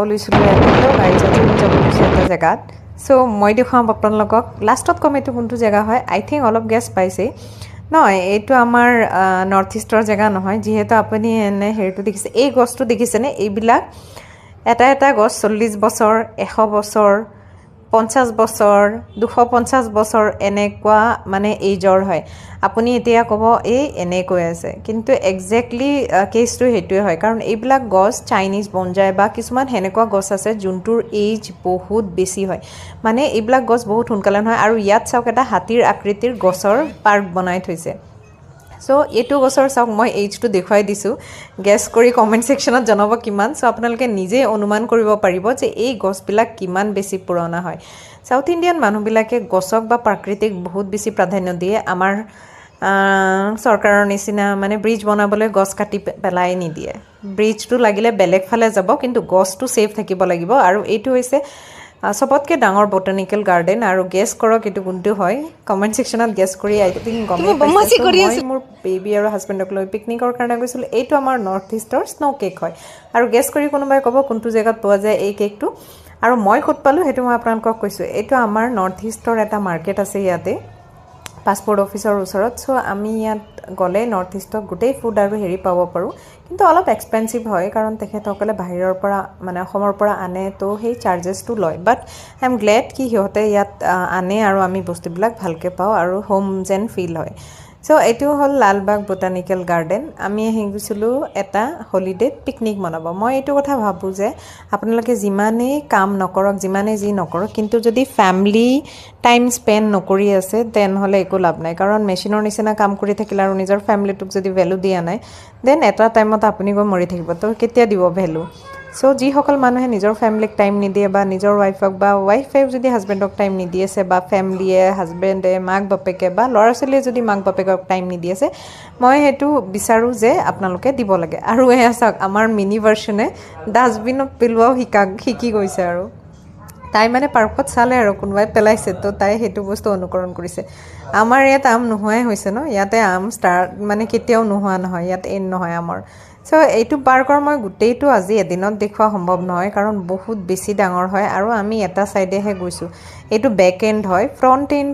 লৈছিলোঁ ইয়াতে গাড়ী যাব লৈছোঁ এটা জেগাত চ' মই দেখুৱাম আপোনালোকক লাষ্টত ক'ম এইটো কোনটো জেগা হয় আই থিংক অলপ গেছ পাইছেই নহয় এইটো আমাৰ নৰ্থ ইষ্টৰ জেগা নহয় যিহেতু আপুনি এনে হেৰিটো দেখিছে এই গছটো দেখিছেনে এইবিলাক এটা এটা গছ 40 বছৰ 100 বছৰ 50 বছৰ 250 বছৰ এনেকুৱা মানে এইজৰ হয় আপুনি এতিয়া ক'ব এই এনেকৈ আছে কিন্তু একজেক্টলি কেছটো সেইটোৱে হয় কাৰণ এইবিলাক গছ চাইনিজ বনজাই বা কিছুমান হেনেকুৱা গছ আছে যোনটোৰ এইজ বহুত বেছি হয় মানে এইবিলাক গছ বহুত সোনকালে নহয় আৰু ইয়াত চাওক এটা হাতীৰ আকৃতিৰ গছৰ পাৰ্ক বনাই থৈছে সো এইটো গছৰ চাওক মই এইজটো দেখুৱাই দিছোঁ গেছ কৰি কমেণ্ট ছেকশ্যনত জনাব কিমান সো আপোনালোকে নিজে অনুমান কৰিব পাৰিব যে এই গছবিলাক কিমান বেছি পুৰণা হয় সাউথ ইণ্ডিয়ান মানুহবিলাকে গছক বা প্ৰাকৃতিক বহুত বেছি প্ৰাধান্য দিয়ে আমাৰ চৰকাৰৰ নিচিনা মানে ব্ৰিজ বনাবলৈ গছ কাটি পেলাই নিদিয়ে ব্ৰিজটো লাগিলে বেলেগ ফালে যাব কিন্তু গছটো ছেফ থাকিব লাগিব আৰু এইটো হৈছে সবতকে ডাঙৰ বটানিকেল গাৰ্ডেন আৰু গেছ কৰক এইটো কোনটো হয় কমেণ্ট ছেকশ্যনত গেছ কৰি আই থিংক গমেই পাইছে মই মোৰ বেবী আৰু হাজবেণ্ডক লৈ পিকনিকৰ কাৰণে গৈছিলোঁ এইটো আমাৰ নৰ্থ ইষ্টৰ স্ন' কেক হয় আৰু গেছ কৰি কোনোবাই ক'ব কোনটো জেগাত পোৱা যায় এই কেকটো আৰু মই ক'ত পালোঁ সেইটো মই আপোনালোকক কৈছোঁ এইটো আমাৰ নৰ্থ ইষ্টৰ এটা মাৰ্কেট আছে ইয়াতে পাছপোৰ্ট অফিচৰ ওচৰত সো আমি ইয়াত গ'লে নৰ্থ ইষ্টত গোটেই ফুড আৰু হেৰি পাব পাৰোঁ কিন্তু অলপ এক্সপেন্সিভ হয় কাৰণ তেখেতসকলে বাহিৰৰ পৰা মানে অসমৰ পৰা আনে তো সেই চাৰ্জেছটো লয় বাট আই এম গ্লেড কি সিহঁতে ইয়াত আনে আৰু আমি বস্তুবিলাক ভালকৈ পাওঁ আৰু হোম যেন ফিল হয় সো এইটো হ'ল লালবাগ বটানিকেল গাৰ্ডেন আমি আহি গৈছিলোঁ এটা হলিডেত পিকনিক মনাব মই এইটো কথা ভাবোঁ যে আপোনালোকে যিমানেই কাম নকৰক যিমানেই যি নকৰক কিন্তু যদি ফ্যামিলি টাইম স্পেণ্ড নকৰি আছে তেনেহ'লে একো লাভ নাই কাৰণ মেচিনৰ নিচিনা কাম কৰি থাকিলে আৰু নিজৰ ফ্যামিলিটোক যদি ভেলু দিয়া নাই দেন এটা টাইমত আপুনি গৈ মৰি থাকিব তো কেতিয়া দিব ভেলু সো যিসকল মানুহে নিজৰ ফ্যামিলিক টাইম নিদিয়ে বা নিজৰ ৱাইফক বা ৱাইফে যদি হাজবেণ্ডক টাইম নিদি আছে বা ফ্যামিলিয়ে হাজবেণ্ডে মাক বাপেকে বা ল'ৰা ছোৱালীয়ে যদি মাক বাপেকক টাইম নিদি আছে মই সেইটো বিচাৰোঁ যে আপোনালোকে দিব লাগে আৰু এয়া চাওক আমাৰ মিনি ভাৰ্চনে ডাষ্টবিনত পেলোৱাও শিকি গৈছে আৰু তাই মানে পাৰ্কত চালে আৰু কোনোবাই পেলাইছে তো তাই সেইটো বস্তু অনুকৰণ কৰিছে আমাৰ ইয়াত আম নোহোৱাই হৈছে ন ইয়াতে আম ষ্টাৰ্ট মানে কেতিয়াও নোহোৱা নহয় ইয়াত এণ্ড নহয় আমাৰ সো এইটো পাৰ্কৰ মই গোটেইটো আজি এদিনত দেখুওৱা সম্ভৱ নহয় কাৰণ বহুত বেছি ডাঙৰ হয় আৰু আমি এটা সাইডেহে গৈছোঁ এইটো বেক এণ্ড হয় ফ্ৰণ্ট এণ্ড